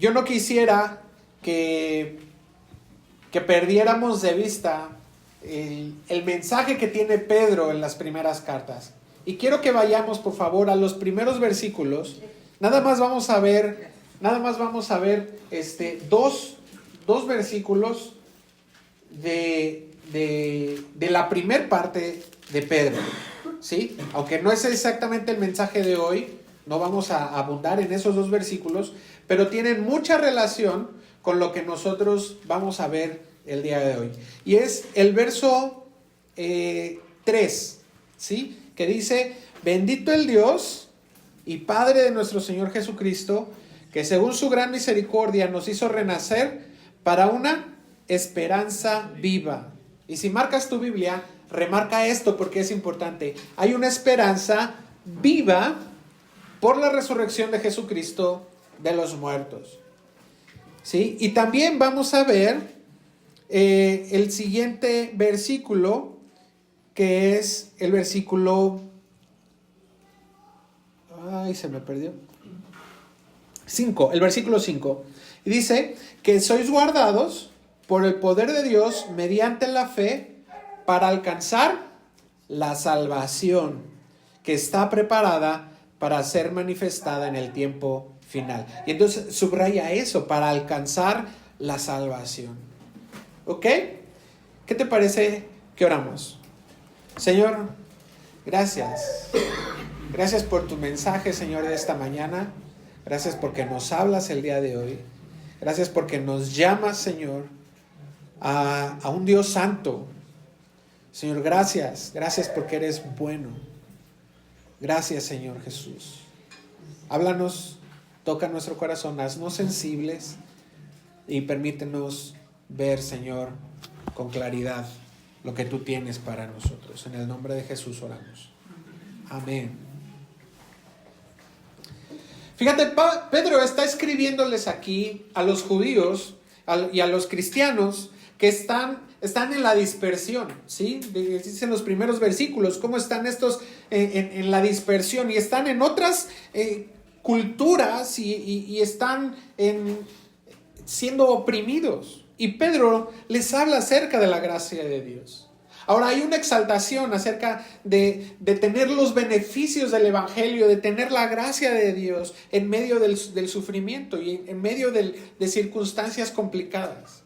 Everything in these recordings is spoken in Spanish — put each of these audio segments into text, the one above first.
yo no quisiera que perdiéramos de vista el mensaje que tiene Pedro en las primeras cartas. Y quiero que vayamos, por favor, a los primeros versículos. Nada más vamos a ver dos versículos de la primer parte de Pedro, ¿sí? Aunque no es exactamente el mensaje de hoy, no vamos a abundar en esos dos versículos, pero tienen mucha relación con lo que nosotros vamos a ver el día de hoy. Y es el verso 3, ¿sí? Que dice: bendito el Dios y Padre de nuestro Señor Jesucristo, que según su gran misericordia nos hizo renacer para una esperanza viva. Y si marcas tu Biblia, remarca esto porque es importante. Hay una esperanza viva por la resurrección de Jesucristo de los muertos, ¿sí? Y también vamos a ver el siguiente versículo, que es el versículo... Ay, se me perdió. 5, el versículo 5. Y dice que sois guardados por el poder de Dios mediante la fe para alcanzar la salvación que está preparada para ser manifestada en el tiempo final. Y entonces subraya eso, para alcanzar la salvación. ¿Ok? ¿Qué te parece que oramos? Señor, gracias. Gracias por tu mensaje, Señor, de esta mañana. Gracias porque nos hablas el día de hoy. Gracias porque nos llamas, Señor, a un Dios santo. Señor, gracias. Gracias porque eres bueno. Gracias, Señor Jesús. Háblanos, toca nuestro corazón, haznos sensibles y permítenos ver, Señor, con claridad lo que tú tienes para nosotros. En el nombre de Jesús oramos. Amén. Fíjate, Pedro está escribiéndoles aquí a los judíos y a los cristianos que están en la dispersión, ¿sí? Dicen los primeros versículos, cómo están estos en la dispersión, y están en otras culturas y están siendo oprimidos. Y Pedro les habla acerca de la gracia de Dios. Ahora hay una exaltación acerca de tener los beneficios del Evangelio, de tener la gracia de Dios en medio del sufrimiento y en medio de circunstancias complicadas.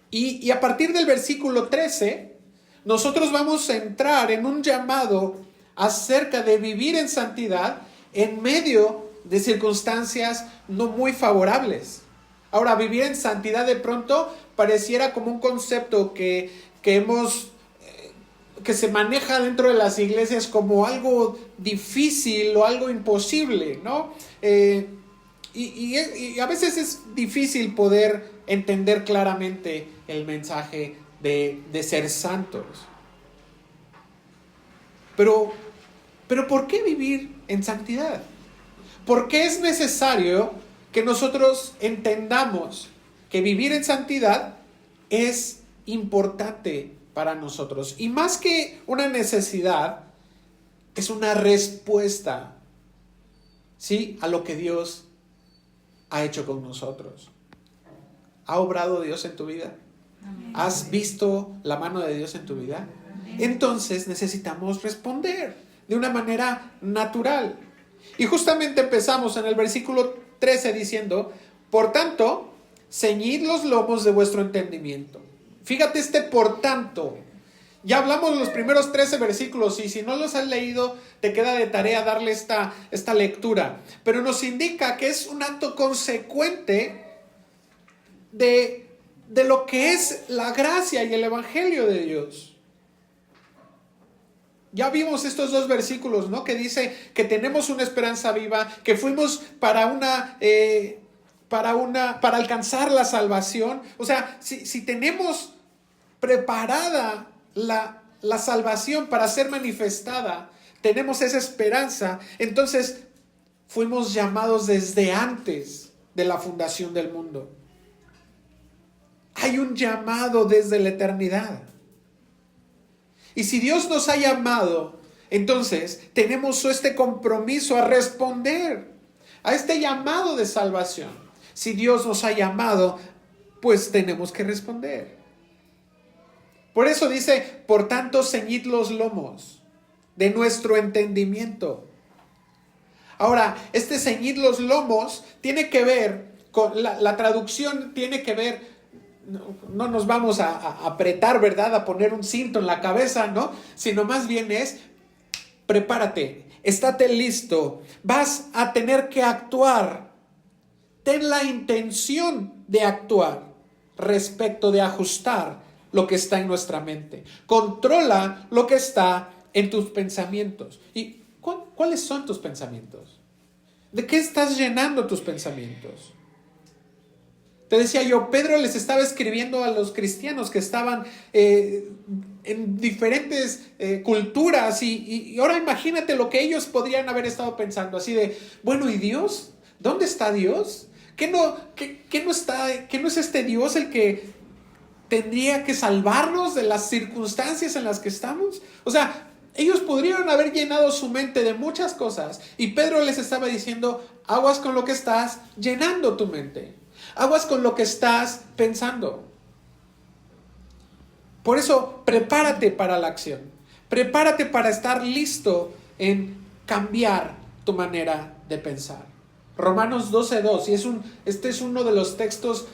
Y a partir del versículo 13, nosotros vamos a entrar en un llamado acerca de vivir en santidad en medio de circunstancias no muy favorables. Ahora, vivir en santidad de pronto pareciera como un concepto que se maneja dentro de las iglesias como algo difícil o algo imposible, ¿no? Y a veces es difícil poder entender claramente el mensaje de ser santos. Pero ¿por qué vivir en santidad? ¿Por qué es necesario que nosotros entendamos que vivir en santidad es importante para nosotros? Y más que una necesidad, es una respuesta, ¿sí?, a lo que Dios ha hecho con nosotros. ¿Ha obrado Dios en tu vida? Amén. ¿Has visto la mano de Dios en tu vida? Amén. Entonces necesitamos responder de una manera natural. Y justamente empezamos en el versículo 13 diciendo: por tanto, ceñid los lomos de vuestro entendimiento. Fíjate por tanto. Ya hablamos los primeros 13 versículos, y si no los has leído, te queda de tarea darle esta lectura. Pero nos indica que es un acto consecuente de lo que es la gracia y el Evangelio de Dios. Ya vimos estos dos versículos, ¿no? Que dice que tenemos una esperanza viva, que fuimos para alcanzar la salvación. O sea, si tenemos preparada la salvación para ser manifestada, tenemos esa esperanza, entonces fuimos llamados desde antes de la fundación del mundo. Hay un llamado desde la eternidad. Y si Dios nos ha llamado, entonces tenemos este compromiso a responder a este llamado de salvación. Si Dios nos ha llamado, pues tenemos que responder. Por eso dice, por tanto, ceñid los lomos de nuestro entendimiento. Ahora, este ceñid los lomos tiene que ver con la traducción, tiene que ver, no nos vamos a apretar, ¿verdad? A poner un cinto en la cabeza, ¿no? Sino más bien es, prepárate, estate listo, vas a tener que actuar. Ten la intención de actuar respecto de ajustar lo que está en nuestra mente. Controla lo que está en tus pensamientos. ¿Y cuáles son tus pensamientos? ¿De qué estás llenando tus pensamientos? Te decía yo, Pedro les estaba escribiendo a los cristianos que estaban en diferentes culturas y ahora imagínate lo que ellos podrían haber estado pensando, así de, bueno, ¿y Dios? ¿Dónde está Dios? ¿Qué no es este Dios el que tendría que salvarnos de las circunstancias en las que estamos? O sea, ellos podrían haber llenado su mente de muchas cosas y Pedro les estaba diciendo, aguas con lo que estás llenando tu mente. Aguas con lo que estás pensando. Por eso, prepárate para la acción. Prepárate para estar listo en cambiar tu manera de pensar. Romanos 12:2, y este es uno de los textos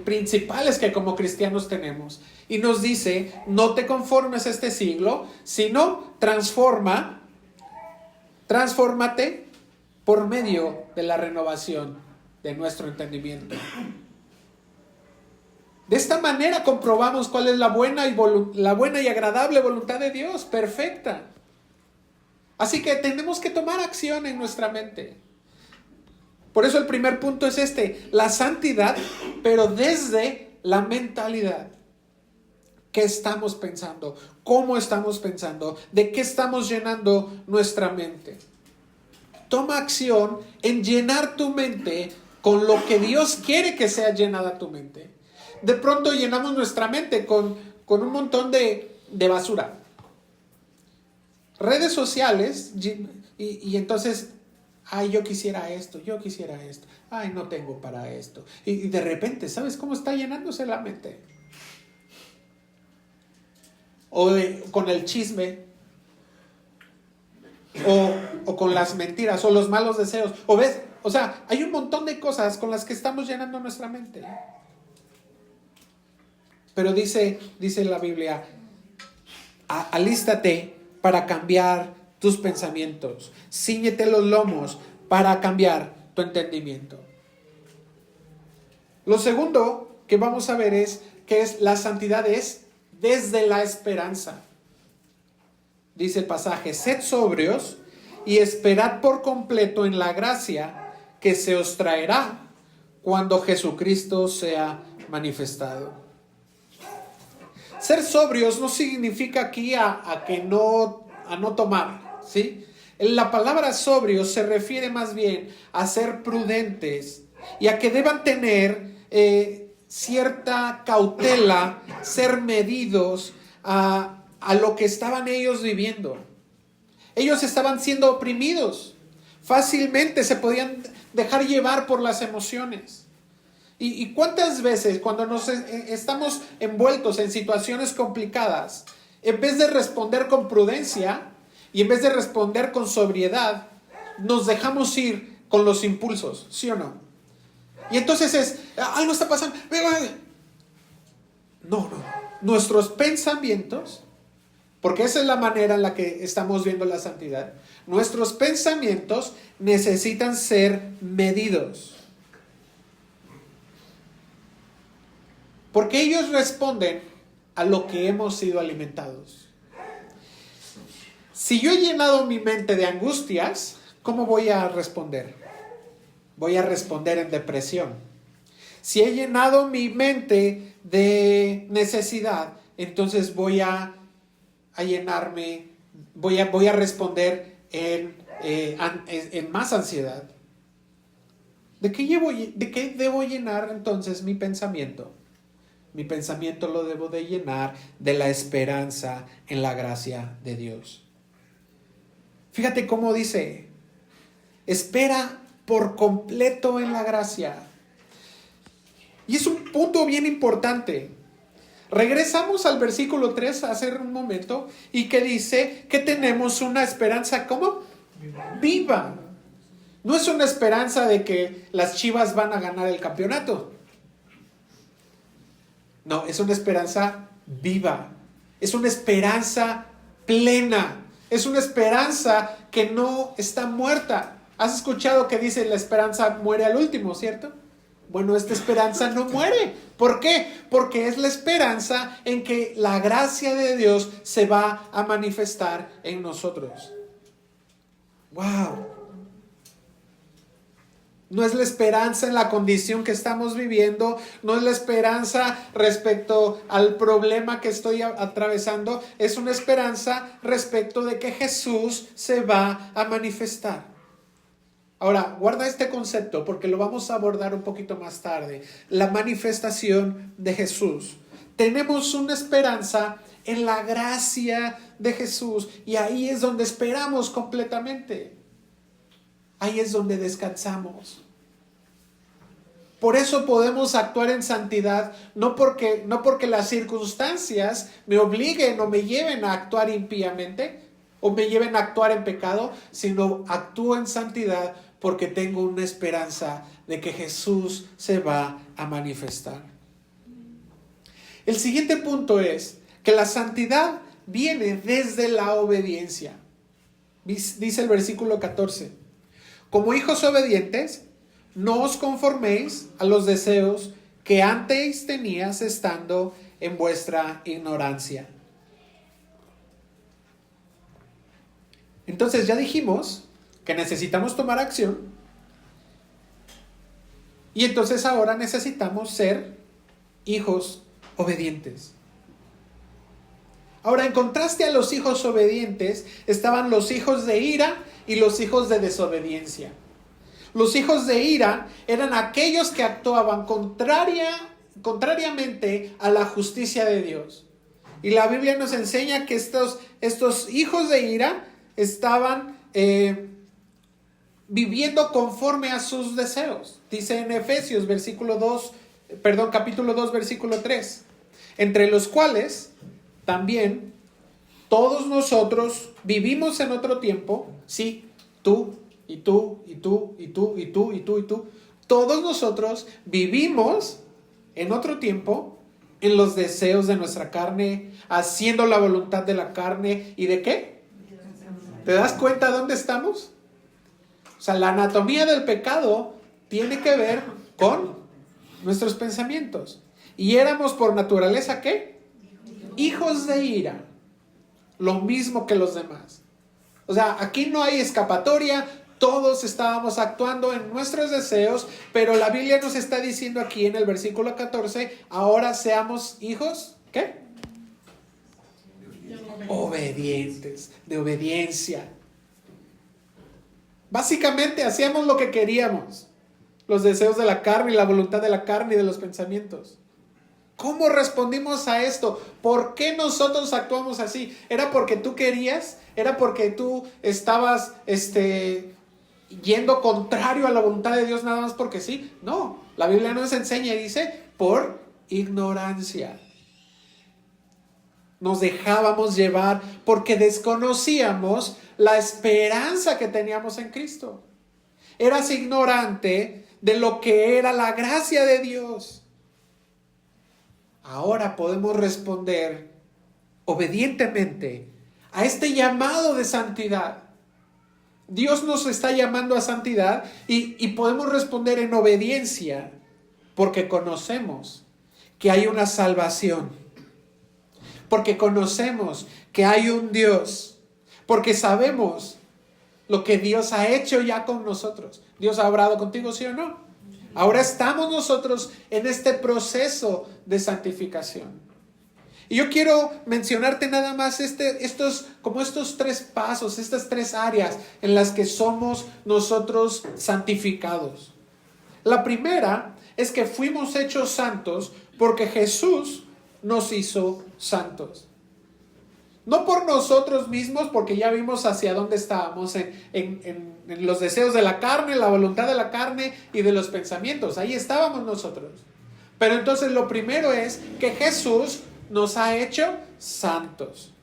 principales que como cristianos tenemos. Y nos dice, no te conformes a este siglo, sino transfórmate por medio de la renovación de nuestro entendimiento. De esta manera comprobamos cuál es la buena y agradable voluntad de Dios, perfecta. Así que tenemos que tomar acción en nuestra mente. Por eso el primer punto es la santidad, pero desde la mentalidad. ¿Qué estamos pensando? ¿Cómo estamos pensando? ¿De qué estamos llenando nuestra mente? Toma acción en llenar tu mente con lo que Dios quiere que sea llenada tu mente. De pronto llenamos nuestra mente con un montón de basura. Redes sociales y entonces, ay, yo quisiera esto, ay, no tengo para esto. Y de repente, ¿sabes cómo está llenándose la mente? O con el chisme, o con las mentiras, o los malos deseos. O sea, hay un montón de cosas con las que estamos llenando nuestra mente. Pero dice la Biblia, alístate para cambiar tus pensamientos. Cíñete los lomos para cambiar tu entendimiento. Lo segundo que vamos a ver es que la santidad es desde la esperanza. Dice el pasaje, sed sobrios y esperad por completo en la gracia que se os traerá cuando Jesucristo sea manifestado. Ser sobrios no significa aquí a no tomar, ¿sí? La palabra sobrio se refiere más bien a ser prudentes y a que deban tener cierta cautela, ser medidos a lo que estaban ellos viviendo. Ellos estaban siendo oprimidos, fácilmente se podían dejar llevar por las emociones. ¿Y cuántas veces cuando estamos envueltos en situaciones complicadas, en vez de responder con prudencia y en vez de responder con sobriedad, nos dejamos ir con los impulsos, ¿sí o no? Y entonces algo está pasando. No. Nuestros pensamientos, porque esa es la manera en la que estamos viendo la santidad, nuestros pensamientos necesitan ser medidos. Porque ellos responden a lo que hemos sido alimentados. Si yo he llenado mi mente de angustias, ¿cómo voy a responder? Voy a responder en depresión. Si he llenado mi mente de necesidad, entonces voy a llenarme, voy a responder en más ansiedad. ¿De qué debo llenar entonces mi pensamiento? Mi pensamiento lo debo de llenar de la esperanza en la gracia de Dios. Fíjate cómo dice, espera por completo en la gracia. Y es un punto bien importante. Regresamos al versículo 3 hace un momento y que dice que tenemos una esperanza, ¿cómo? Viva. No es una esperanza de que las Chivas van a ganar el campeonato. No, es una esperanza viva. Es una esperanza plena. Es una esperanza que no está muerta. ¿Has escuchado que dice la esperanza muere al último, cierto? Bueno, esta esperanza no muere. ¿Por qué? Porque es la esperanza en que la gracia de Dios se va a manifestar en nosotros. ¡Wow! No es la esperanza en la condición que estamos viviendo, no es la esperanza respecto al problema que estoy atravesando, es una esperanza respecto de que Jesús se va a manifestar. Ahora, guarda este concepto porque lo vamos a abordar un poquito más tarde. La manifestación de Jesús. Tenemos una esperanza en la gracia de Jesús y ahí es donde esperamos completamente. Ahí es donde descansamos. Por eso podemos actuar en santidad, no porque las circunstancias me obliguen o me lleven a actuar impíamente o me lleven a actuar en pecado, sino actúo en santidad porque tengo una esperanza de que Jesús se va a manifestar. El siguiente punto es que la santidad viene desde la obediencia. Dice el versículo 14. Como hijos obedientes, no os conforméis a los deseos que antes tenías estando en vuestra ignorancia. Entonces ya dijimos que necesitamos tomar acción y entonces ahora necesitamos ser hijos obedientes. Ahora, en contraste a los hijos obedientes, estaban los hijos de ira y los hijos de desobediencia. Los hijos de ira eran aquellos que actuaban contrariamente a la justicia de Dios. Y la Biblia nos enseña que estos hijos de ira estaban viviendo conforme a sus deseos. Dice en Efesios capítulo 2, versículo 3. Entre los cuales también todos nosotros vivimos en otro tiempo, sí, tú, y tú, y tú, y tú, y tú, y tú, y tú. Todos nosotros vivimos en otro tiempo en los deseos de nuestra carne, haciendo la voluntad de la carne. ¿Y de qué? ¿Te das cuenta dónde estamos? O sea, la anatomía del pecado tiene que ver con nuestros pensamientos. Y éramos por naturaleza, ¿qué? Hijos de ira. Lo mismo que los demás. O sea, aquí no hay escapatoria. Todos estábamos actuando en nuestros deseos, pero la Biblia nos está diciendo aquí en el versículo 14, ahora seamos hijos, ¿qué? Obedientes, de obediencia. Básicamente hacíamos lo que queríamos, los deseos de la carne y la voluntad de la carne y de los pensamientos. ¿Cómo respondimos a esto? ¿Por qué nosotros actuamos así? ¿Era porque tú querías? ¿Era porque tú estabas yendo contrario a la voluntad de Dios nada más porque sí? No, la Biblia nos enseña y dice, por ignorancia. Nos dejábamos llevar porque desconocíamos la esperanza que teníamos en Cristo. Eras ignorante de lo que era la gracia de Dios. Ahora podemos responder obedientemente a este llamado de santidad. Dios nos está llamando a santidad y podemos responder en obediencia porque conocemos que hay una salvación, porque conocemos que hay un Dios, porque sabemos lo que Dios ha hecho ya con nosotros. ¿Dios ha obrado contigo, sí o no? Ahora estamos nosotros en este proceso de santificación. Y yo quiero mencionarte nada más estos tres pasos, estas tres áreas en las que somos nosotros santificados. La primera es que fuimos hechos santos porque Jesús nos hizo santos. No por nosotros mismos, porque ya vimos hacia dónde estábamos, en los deseos de la carne, la voluntad de la carne y de los pensamientos. Ahí estábamos nosotros. Pero entonces lo primero es que Jesús nos ha hecho santos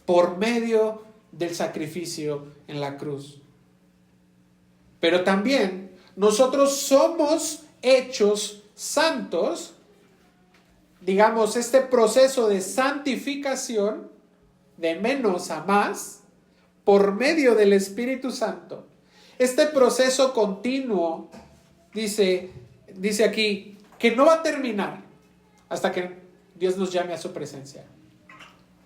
por medio del sacrificio en la cruz. Pero también nosotros somos hechos santos, digamos, este proceso de santificación, de menos a más, por medio del Espíritu Santo. Este proceso continuo, dice aquí, que no va a terminar hasta que Dios nos llame a su presencia.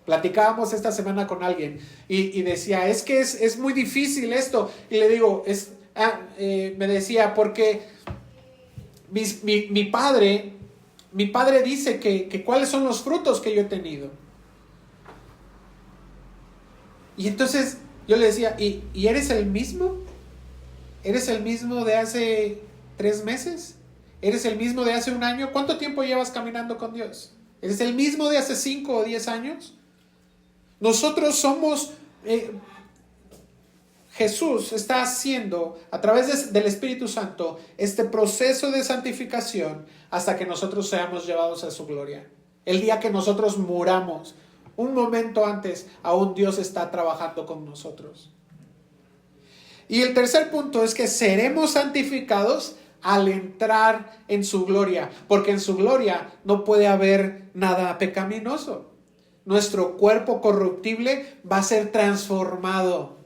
Platicábamos esta semana con alguien y decía, es que es muy difícil esto. Y le digo, me decía, porque mi padre dice que cuáles son los frutos que yo he tenido. Y entonces yo le decía, ¿y eres el mismo? ¿Eres el mismo de hace 3 meses? ¿Eres el mismo de hace 1 año? ¿Cuánto tiempo llevas caminando con Dios? ¿Eres el mismo de hace 5 o 10 años? Nosotros somos... Jesús está haciendo a través del Espíritu Santo este proceso de santificación hasta que nosotros seamos llevados a su gloria. El día que nosotros muramos, un momento antes, aún Dios está trabajando con nosotros. Y el tercer punto es que seremos santificados al entrar en su gloria, porque en su gloria no puede haber nada pecaminoso. Nuestro cuerpo corruptible va a ser transformado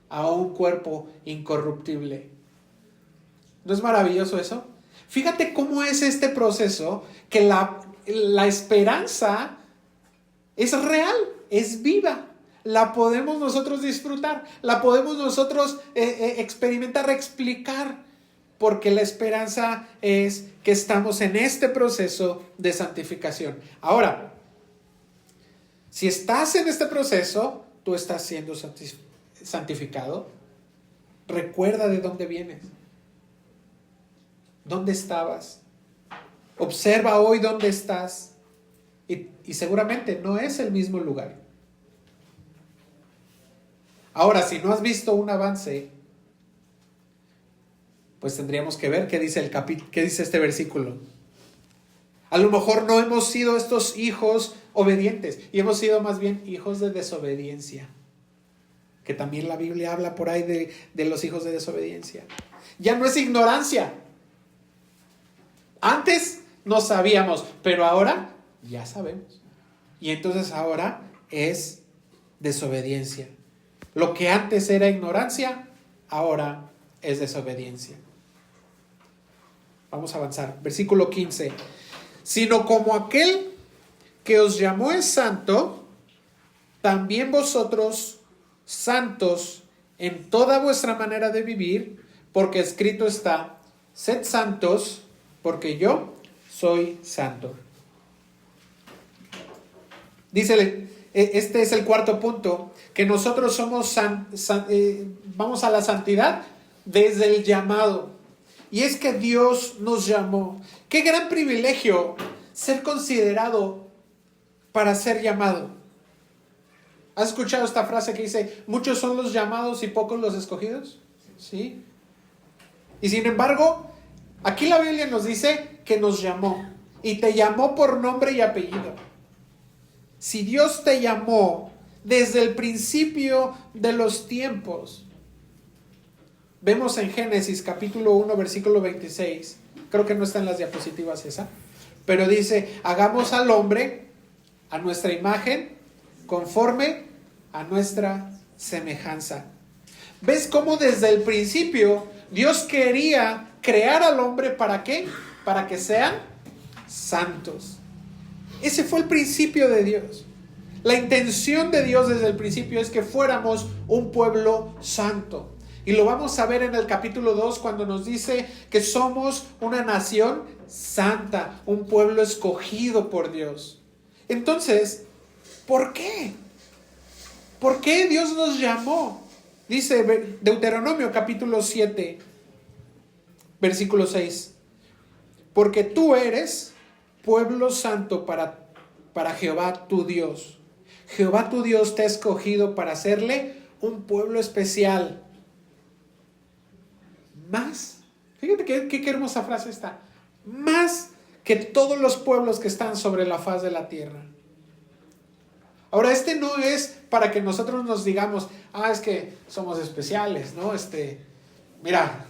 a un cuerpo incorruptible. ¿No es maravilloso eso? Fíjate cómo es este proceso, que la esperanza es real, es viva. La podemos nosotros disfrutar, la podemos nosotros experimentar, explicar, porque la esperanza es que estamos en este proceso de santificación. Ahora, si estás en este proceso, tú estás siendo santificado. Recuerda de dónde vienes, dónde estabas. Observa hoy dónde estás y seguramente no es el mismo lugar. Ahora, si no has visto un avance, pues tendríamos que ver qué dice qué dice este versículo. A lo mejor no hemos sido estos hijos obedientes y hemos sido más bien hijos de desobediencia, que también la Biblia habla por ahí de los hijos de desobediencia. Ya no es ignorancia. Antes no sabíamos, pero ahora ya sabemos. Y entonces ahora es desobediencia. Lo que antes era ignorancia, ahora es desobediencia. Vamos a avanzar. Versículo 15. Sino como aquel que os llamó es santo, también vosotros santos en toda vuestra manera de vivir, porque escrito está, sed santos, porque yo soy santo. Dice, este es el cuarto punto, que nosotros somos vamos a la santidad desde el llamado. Y es que Dios nos llamó. Qué gran privilegio ser considerado para ser llamado. ¿Has escuchado esta frase que dice, muchos son los llamados y pocos los escogidos? ¿Sí? Y sin embargo, aquí la Biblia nos dice que nos llamó. Y te llamó por nombre y apellido. Si Dios te llamó desde el principio de los tiempos, vemos en Génesis capítulo 1 versículo 26, creo que no está en las diapositivas esa, pero dice, hagamos al hombre a nuestra imagen, conforme a nuestra semejanza. ¿Ves cómo desde el principio Dios quería crear al hombre? ¿Para qué? Para que sean santos. Ese fue el principio de Dios. La intención de Dios desde el principio es que fuéramos un pueblo santo. Y lo vamos a ver en el capítulo 2 cuando nos dice que somos una nación santa, un pueblo escogido por Dios. Entonces, ¿por qué? ¿Por qué Dios nos llamó? Dice Deuteronomio capítulo 7, versículo 6. Porque tú eres pueblo santo para Jehová tu Dios. Jehová tu Dios te ha escogido para hacerle un pueblo especial. Más, fíjate qué hermosa frase está. Más que todos los pueblos que están sobre la faz de la tierra. Ahora, no es para que nosotros nos digamos, es que somos especiales, ¿no? Mira,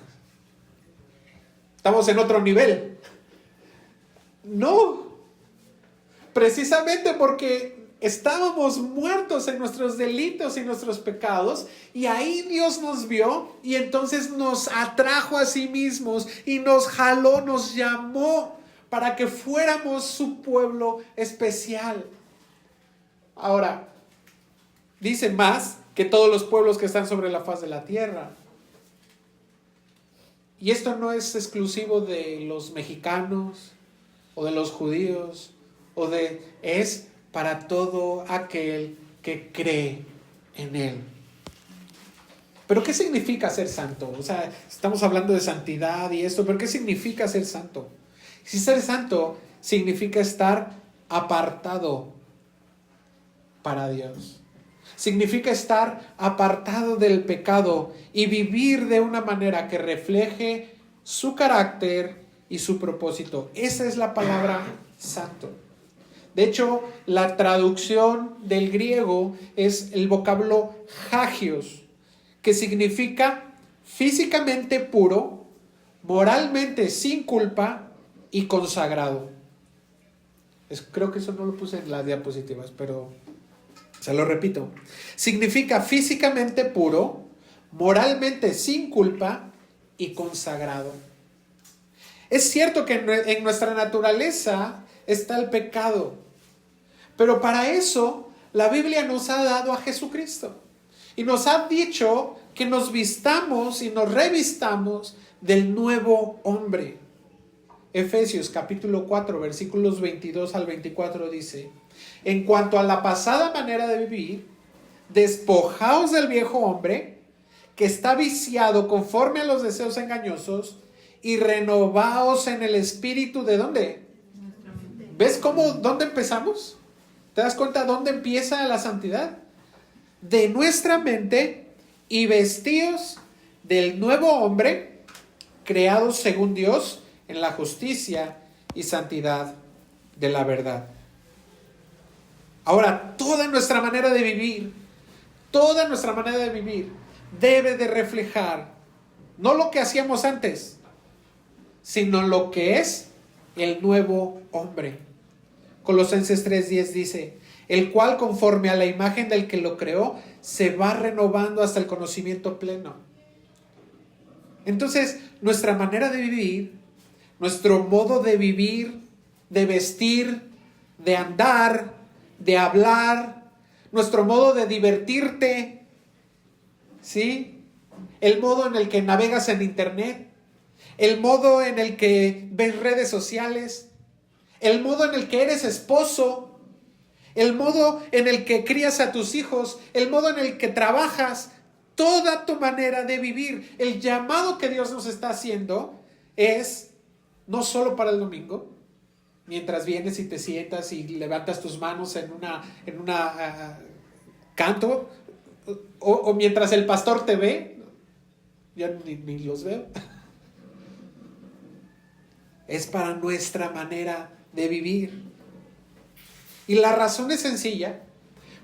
estamos en otro nivel. No, precisamente porque estábamos muertos en nuestros delitos y nuestros pecados, y ahí Dios nos vio y entonces nos atrajo a sí mismos y nos jaló, nos llamó para que fuéramos su pueblo especial. Ahora, dice más que todos los pueblos que están sobre la faz de la tierra. Y esto no es exclusivo de los mexicanos o de los judíos, es para todo aquel que cree en Él. ¿Pero qué significa ser santo? O sea, estamos hablando de santidad y esto, pero ¿qué significa ser santo? Si ser santo significa estar apartado para Dios. Significa estar apartado del pecado y vivir de una manera que refleje su carácter y su propósito. Esa es la palabra santo. De hecho, la traducción del griego es el vocablo hagios, que significa físicamente puro, moralmente sin culpa y consagrado. Creo que eso no lo puse en las diapositivas, pero se lo repito. Significa físicamente puro, moralmente sin culpa y consagrado. Es cierto que en nuestra naturaleza está el pecado, pero para eso la Biblia nos ha dado a Jesucristo y nos ha dicho que nos vistamos y nos revistamos del nuevo hombre. Efesios capítulo 4 versículos 22 al 24 dice: en cuanto a la pasada manera de vivir, despojaos del viejo hombre que está viciado conforme a los deseos engañosos y renovaos en el espíritu. ¿De dónde? ¿Ves dónde empezamos? ¿Te das cuenta dónde empieza la santidad? De nuestra mente, y vestíos del nuevo hombre, creados según Dios en la justicia y santidad de la verdad. Ahora, toda nuestra manera de vivir debe de reflejar no lo que hacíamos antes, sino lo que es el nuevo hombre. Colosenses 3:10 dice: el cual conforme a la imagen del que lo creó, se va renovando hasta el conocimiento pleno. Entonces, nuestra manera de vivir, nuestro modo de vivir, de vestir, de andar, de hablar, nuestro modo de divertirte, ¿sí? El modo en el que navegas en internet, el modo en el que ves redes sociales, el modo en el que eres esposo, el modo en el que crías a tus hijos, el modo en el que trabajas, toda tu manera de vivir. El llamado que Dios nos está haciendo es no solo para el domingo, mientras vienes y te sientas y levantas tus manos en una canto, o mientras el pastor te ve, ya ni los veo. Es para nuestra manera de vivir. Y la razón es sencilla,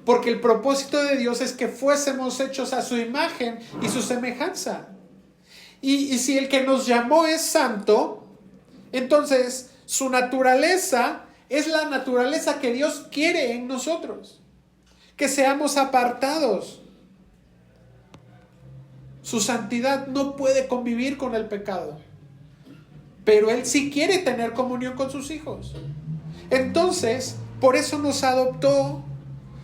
porque el propósito de Dios es que fuésemos hechos a su imagen y su semejanza. Y si el que nos llamó es santo, entonces su naturaleza es la naturaleza que Dios quiere en nosotros, que seamos apartados. Su santidad no puede convivir con el pecado, pero Él sí quiere tener comunión con sus hijos. Entonces, por eso nos adoptó,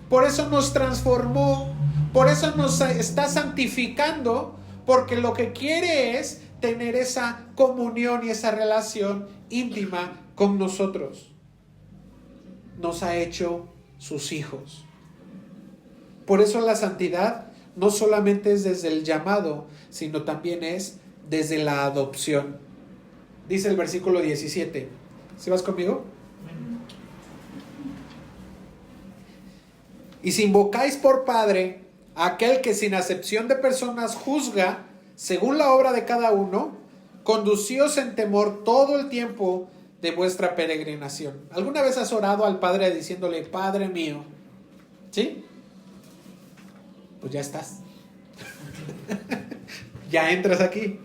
por eso nos transformó, por eso nos está santificando, porque lo que quiere es tener esa comunión y esa relación íntima con nosotros. Nos ha hecho sus hijos. Por eso la santidad no solamente es desde el llamado, sino también es desde la adopción. Dice el versículo 17. ¿Sí vas conmigo? Y si invocáis por Padre a aquel que sin acepción de personas juzga según la obra de cada uno, conducíos en temor todo el tiempo de vuestra peregrinación. ¿Alguna vez has orado al Padre diciéndole, Padre mío? ¿Sí? Pues ya estás. Ya entras aquí.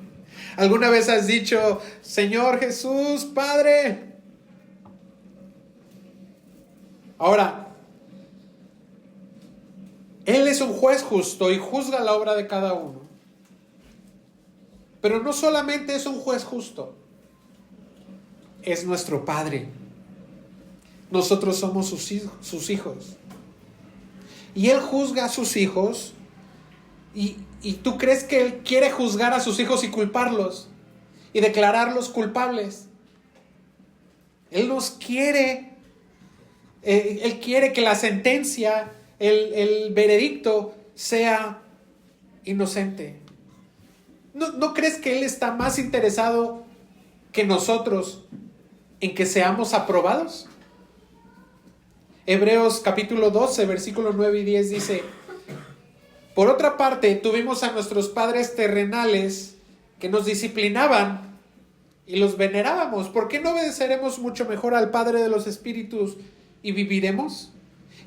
¿Alguna vez has dicho, Señor Jesús, Padre? Ahora, Él es un juez justo y juzga la obra de cada uno. Pero no solamente es un juez justo, es nuestro Padre. Nosotros somos sus hijos. Y Él juzga a sus hijos. ¿Y tú crees que Él quiere juzgar a sus hijos y culparlos? Y declararlos culpables. Él nos quiere. Él quiere que la sentencia, el veredicto sea inocente. ¿No crees que Él está más interesado que nosotros en que seamos aprobados? Hebreos capítulo 12, versículos 9 y 10 dice: por otra parte, tuvimos a nuestros padres terrenales que nos disciplinaban y los venerábamos. ¿Por qué no obedeceremos mucho mejor al Padre de los Espíritus y viviremos?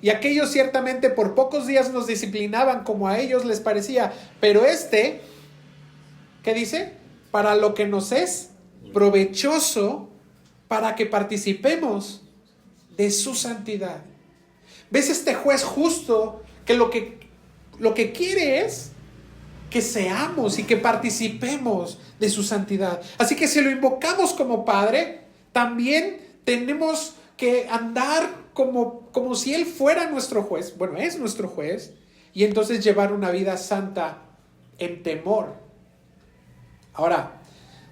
Y aquellos ciertamente por pocos días nos disciplinaban como a ellos les parecía, pero ¿qué dice? Para lo que nos es provechoso, para que participemos de su santidad. ¿Ves este juez justo que lo que quiere es que seamos y que participemos de su santidad? Así que si lo invocamos como Padre, también tenemos que andar como si Él fuera nuestro juez. Bueno, es nuestro juez. Y entonces llevar una vida santa en temor. Ahora,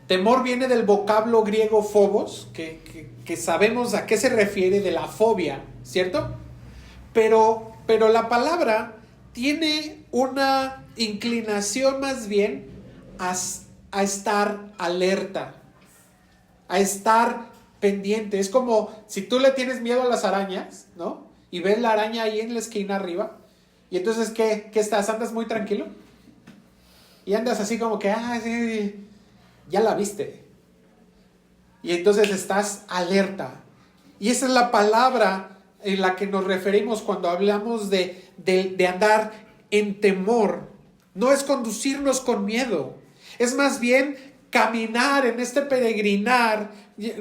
temor viene del vocablo griego phobos, que sabemos a qué se refiere, de la fobia, ¿cierto? Pero la palabra tiene una inclinación más bien a estar alerta, a estar pendiente. Es como si tú le tienes miedo a las arañas, ¿no? Y ves la araña ahí en la esquina arriba. Y entonces, ¿qué estás? ¿Andas muy tranquilo? Y andas así como que, sí, ya la viste. Y entonces estás alerta. Y esa es la palabra en la que nos referimos cuando hablamos de andar en temor. No es conducirnos con miedo. Es más bien caminar en este peregrinar.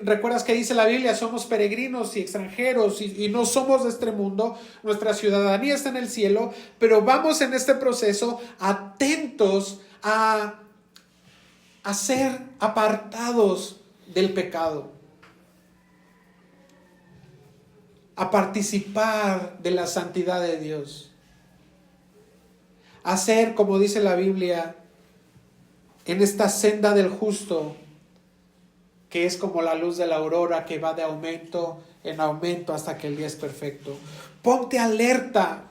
¿Recuerdas que dice la Biblia? Somos peregrinos y extranjeros y no somos de este mundo. Nuestra ciudadanía está en el cielo, pero vamos en este proceso atentos a ser apartados del pecado, a participar de la santidad de Dios, a ser, como dice la Biblia, en esta senda del justo, que es como la luz de la aurora que va de aumento en aumento hasta que el día es perfecto. Ponte alerta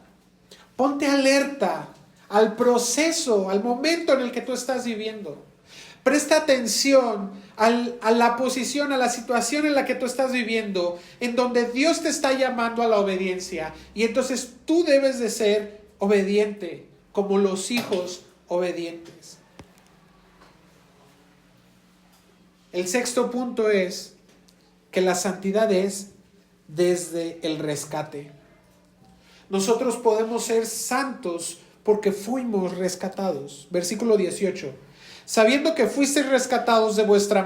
al proceso, al momento en el que tú estás viviendo. Presta atención a la posición, a la situación en la que tú estás viviendo, en donde Dios te está llamando a la obediencia. Y entonces tú debes de ser obediente, como los hijos obedientes. El sexto punto es que la santidad es desde el rescate. Nosotros podemos ser santos porque fuimos rescatados. Versículo 18. Sabiendo que fuisteis rescatados de vuestra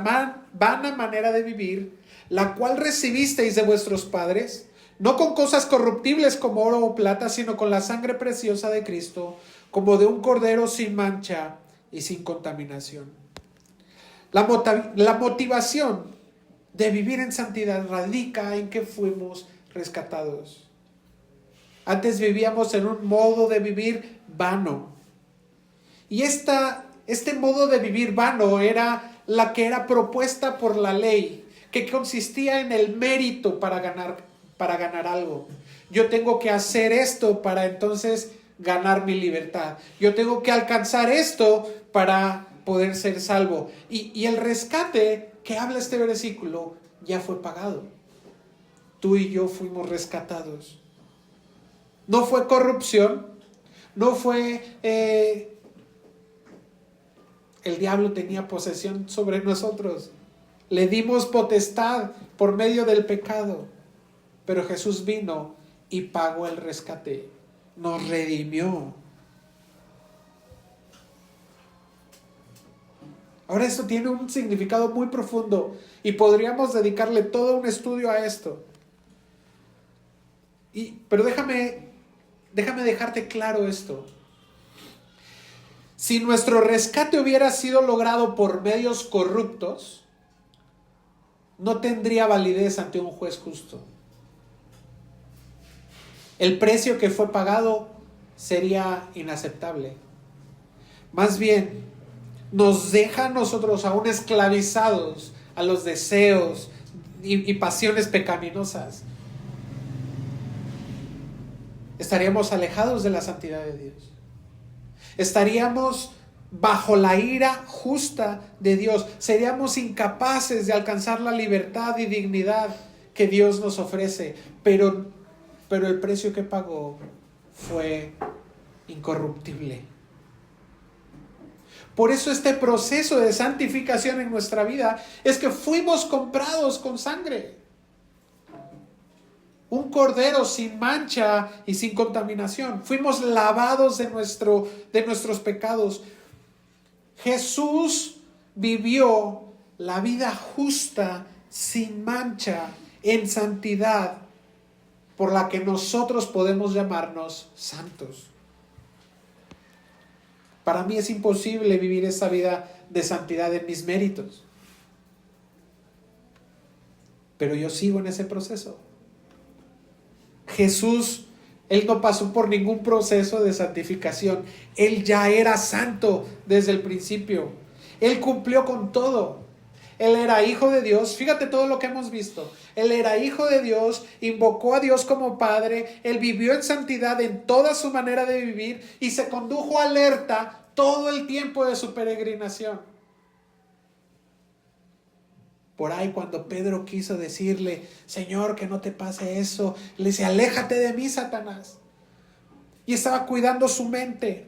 vana manera de vivir, la cual recibisteis de vuestros padres, no con cosas corruptibles como oro o plata, sino con la sangre preciosa de Cristo, como de un cordero sin mancha y sin contaminación. La motivación de vivir en santidad radica en que fuimos rescatados. Antes vivíamos en un modo de vivir vano. Y este modo de vivir vano era la que era propuesta por la ley, que consistía en el mérito para ganar algo. Yo tengo que hacer esto para entonces ganar mi libertad. Yo tengo que alcanzar esto para poder ser salvo. Y el rescate que habla este versículo ya fue pagado. Tú y yo fuimos rescatados. No fue corrupción, no fue el diablo tenía posesión sobre nosotros. Le dimos potestad por medio del pecado. Pero Jesús vino y pagó el rescate. Nos redimió. Ahora esto tiene un significado muy profundo y podríamos dedicarle todo un estudio a esto. Pero déjame dejarte claro esto. Si nuestro rescate hubiera sido logrado por medios corruptos, no tendría validez ante un juez justo. El precio que fue pagado sería inaceptable. Más bien, nos deja a nosotros aún esclavizados a los deseos y pasiones pecaminosas. Estaríamos alejados de la santidad de Dios. Estaríamos bajo la ira justa de Dios. Seríamos incapaces de alcanzar la libertad y dignidad que Dios nos ofrece. Pero el precio que pagó fue incorruptible. Por eso este proceso de santificación en nuestra vida es que fuimos comprados con sangre. Un cordero sin mancha y sin contaminación. Fuimos lavados de nuestros pecados. Jesús vivió la vida justa, sin mancha, en santidad, por la que nosotros podemos llamarnos santos. Para mí es imposible vivir esa vida de santidad en mis méritos. Pero yo sigo en ese proceso. Jesús, Él no pasó por ningún proceso de santificación. Él ya era santo desde el principio. Él cumplió con todo. Él era hijo de Dios. Fíjate todo lo que hemos visto. Él era hijo de Dios, invocó a Dios como Padre. Él vivió en santidad en toda su manera de vivir y se condujo alerta todo el tiempo de su peregrinación. Por ahí cuando Pedro quiso decirle, Señor, que no te pase eso, le dice, aléjate de mí, Satanás. Y estaba cuidando su mente.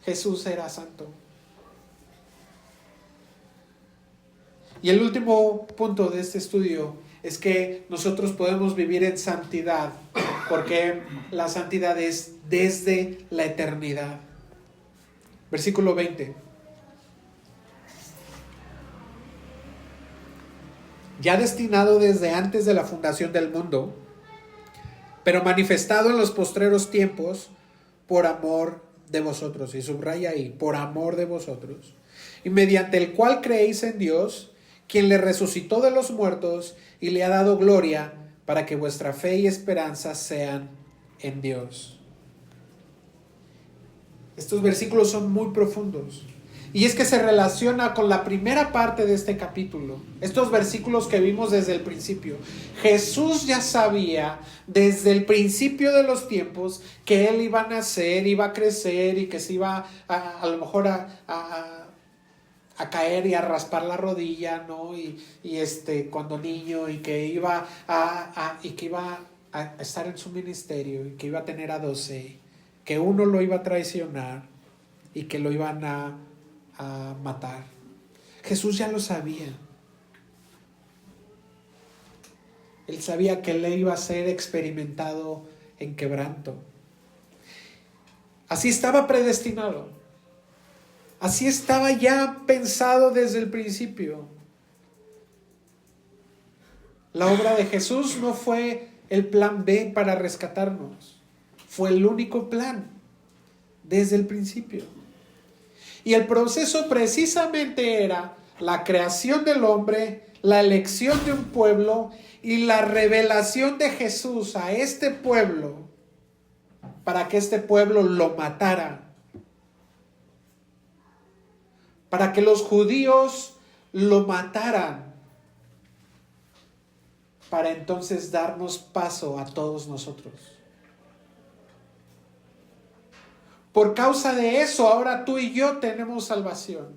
Jesús era santo. Y el último punto de este estudio es que nosotros podemos vivir en santidad, porque la santidad es desde la eternidad. Versículo 20. Ya destinado desde antes de la fundación del mundo, pero manifestado en los postreros tiempos por amor de vosotros. Y subraya ahí, por amor de vosotros. Y mediante el cual creéis en Dios, quien le resucitó de los muertos y le ha dado gloria, para que vuestra fe y esperanza sean en Dios. Estos versículos son muy profundos. Y es que se relaciona con la primera parte de este capítulo. Estos versículos que vimos desde el principio. Jesús ya sabía desde el principio de los tiempos que Él iba a nacer, iba a crecer y que se iba a lo mejor a caer y a raspar la rodilla, ¿no? Y cuando niño, y que iba a estar en su ministerio, y que iba a tener a 12, que uno lo iba a traicionar y que lo iban a matar. Jesús ya lo sabía. Él sabía que Él iba a ser experimentado en quebranto. Así estaba predestinado. Así estaba ya pensado desde el principio. La obra de Jesús no fue el plan B para rescatarnos. Fue el único plan desde el principio. Y el proceso precisamente era la creación del hombre, la elección de un pueblo y la revelación de Jesús a este pueblo para que este pueblo lo matara. Para que los judíos lo mataran. Para entonces darnos paso a todos nosotros. Por causa de eso, ahora tú y yo tenemos salvación.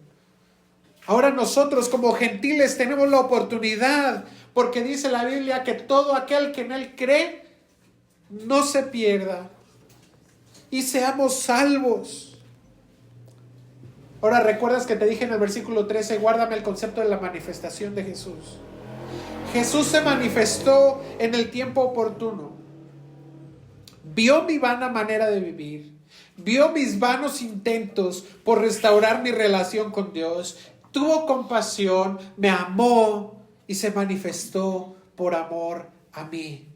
Ahora nosotros como gentiles tenemos la oportunidad, porque dice la Biblia que todo aquel que en Él cree no se pierda y seamos salvos. Ahora, ¿recuerdas que te dije en el versículo 13? Guárdame el concepto de la manifestación de Jesús. Jesús se manifestó en el tiempo oportuno. Vio mi vana manera de vivir. Vio mis vanos intentos por restaurar mi relación con Dios. Tuvo compasión, me amó y se manifestó por amor a mí.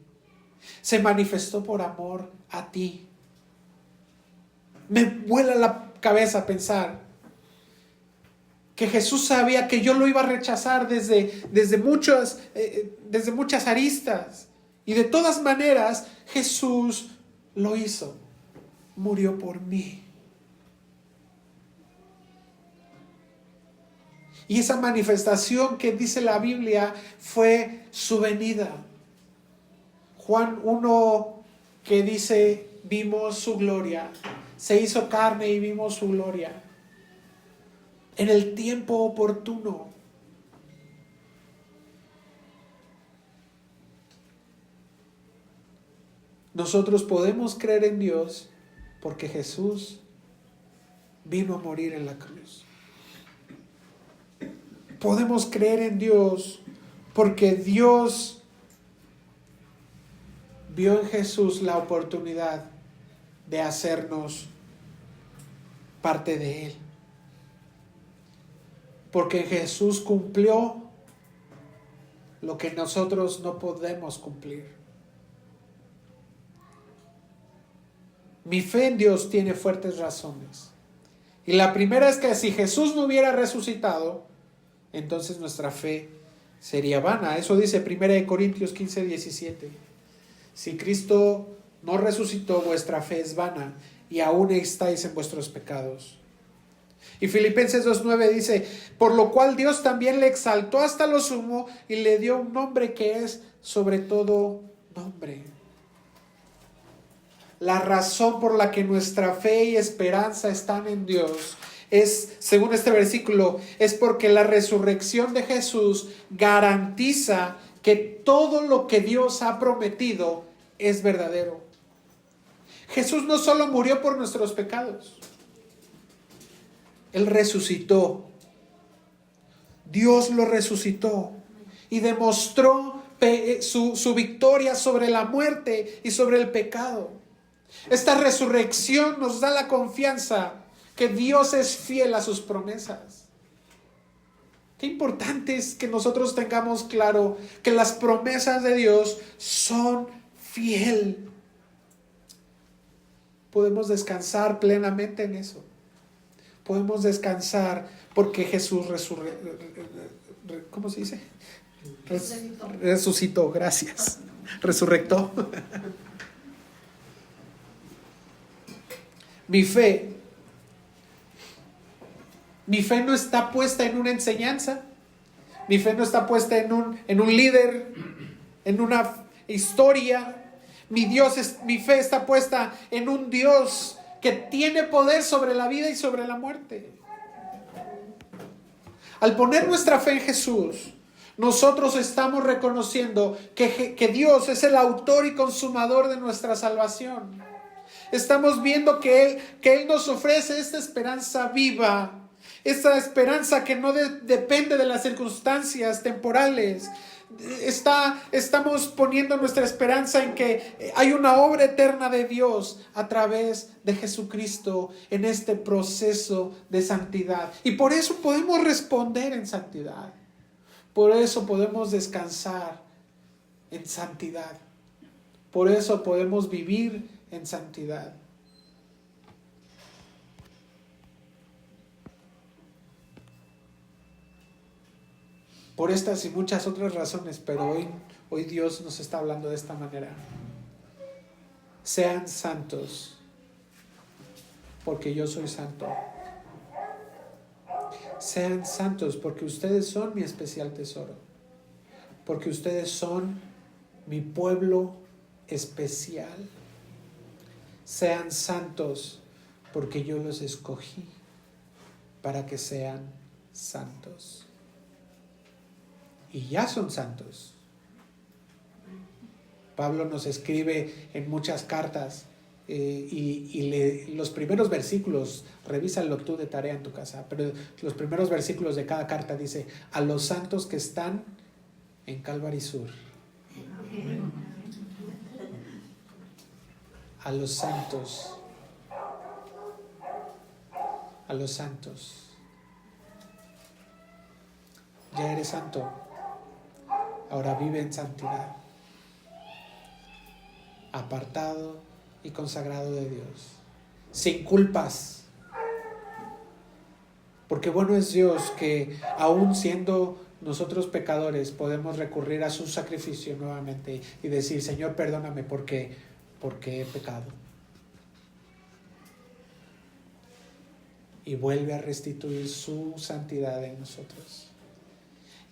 Se manifestó por amor a ti. Me vuela la cabeza pensar que Jesús sabía que yo lo iba a rechazar desde muchas aristas. Y de todas maneras, Jesús lo hizo. Murió por mí. Y esa manifestación que dice la Biblia fue su venida. Juan 1 que dice, vimos su gloria. Se hizo carne y vimos su gloria. En el tiempo oportuno. Nosotros podemos creer en Dios porque Jesús vino a morir en la cruz. Podemos creer en Dios porque Dios vio en Jesús la oportunidad de hacernos parte de Él. Porque Jesús cumplió lo que nosotros no podemos cumplir. Mi fe en Dios tiene fuertes razones. Y la primera es que si Jesús no hubiera resucitado, entonces nuestra fe sería vana. Eso dice 1 Corintios 15:17. Si Cristo no resucitó, vuestra fe es vana y aún estáis en vuestros pecados. Y Filipenses 2:9 dice, por lo cual Dios también le exaltó hasta lo sumo y le dio un nombre que es sobre todo nombre. La razón por la que nuestra fe y esperanza están en Dios es, según este versículo, es porque la resurrección de Jesús garantiza que todo lo que Dios ha prometido es verdadero. Jesús no solo murió por nuestros pecados, Él resucitó. Dios lo resucitó y demostró su victoria sobre la muerte y sobre el pecado. Esta resurrección nos da la confianza que Dios es fiel a sus promesas. Qué importante es que nosotros tengamos claro que las promesas de Dios son fieles. Podemos descansar plenamente en eso. Podemos descansar porque Jesús ¿cómo se dice? Resucitó, gracias. Resurrectó. Mi fe no está puesta en una enseñanza. Mi fe no está puesta en un líder, en una historia. Mi fe está puesta en un Dios que tiene poder sobre la vida y sobre la muerte. Al poner nuestra fe en Jesús, nosotros estamos reconociendo que Dios es el autor y consumador de nuestra salvación. Estamos viendo que Él nos ofrece esta esperanza viva, esta esperanza que no depende de las circunstancias temporales. Estamos poniendo nuestra esperanza en que hay una obra eterna de Dios a través de Jesucristo en este proceso de santidad. Y por eso podemos responder en santidad. Por eso podemos descansar en santidad. Por eso podemos vivir en santidad. Por estas y muchas otras razones, pero hoy Dios nos está hablando de esta manera. Sean santos, porque yo soy santo. Sean santos, porque ustedes son mi especial tesoro. Porque ustedes son mi pueblo especial. Sean santos, porque yo los escogí para que sean santos. Y ya son santos. Pablo nos escribe en muchas cartas los primeros versículos, revísalo tú de tarea en tu casa, pero los primeros versículos de cada carta dice: a los santos que están en Calvary Sur. A los santos. A los santos. Ya eres santo. Ahora vive en santidad. Apartado y consagrado de Dios. Sin culpas. Porque bueno es Dios que aún siendo nosotros pecadores podemos recurrir a su sacrificio nuevamente y decir: Señor, perdóname porque he pecado. Y vuelve a restituir su santidad en nosotros.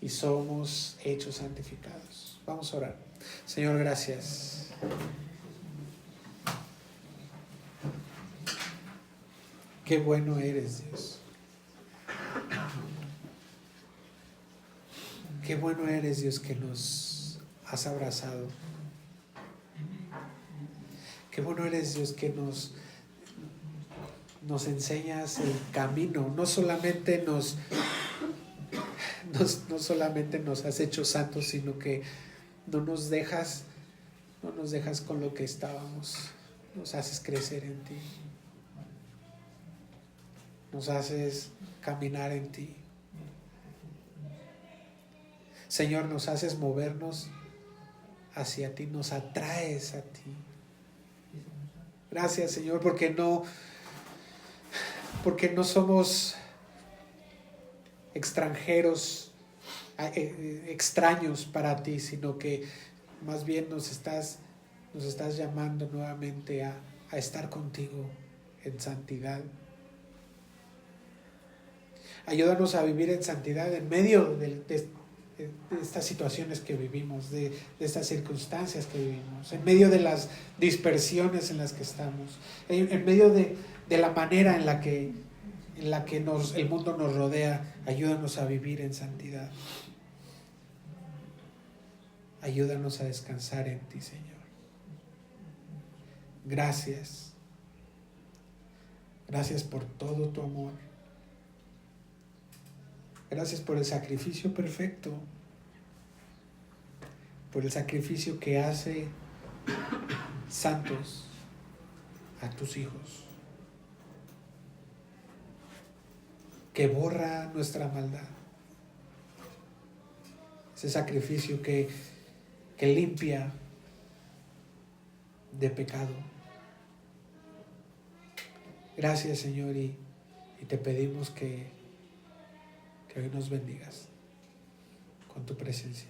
Y somos hechos santificados. Vamos a orar. Señor, gracias. Qué bueno eres, Dios. Qué bueno eres, Dios, que nos has abrazado. Qué bueno eres, Dios, que nos enseñas el camino. No solamente nos has hecho santos, sino que no nos dejas con lo que estábamos. Nos haces crecer en ti. Nos haces caminar en ti. Señor, nos haces movernos hacia ti, nos atraes a ti. Gracias, Señor, porque no somos extranjeros, extraños para ti, sino que más bien nos estás llamando nuevamente a estar contigo en santidad. Ayúdanos a vivir en santidad en medio de estas situaciones que vivimos, de estas circunstancias que vivimos, en medio de las dispersiones en las que estamos, en medio de la manera en la que el mundo nos rodea. Ayúdanos a vivir en santidad. Ayúdanos a descansar en ti, Señor. Gracias. Gracias por todo tu amor. Gracias por el sacrificio perfecto, por el sacrificio que hace santos a tus hijos, que borra nuestra maldad, ese sacrificio que limpia de pecado. Gracias, Señor, y te pedimos que hoy nos bendigas con tu presencia.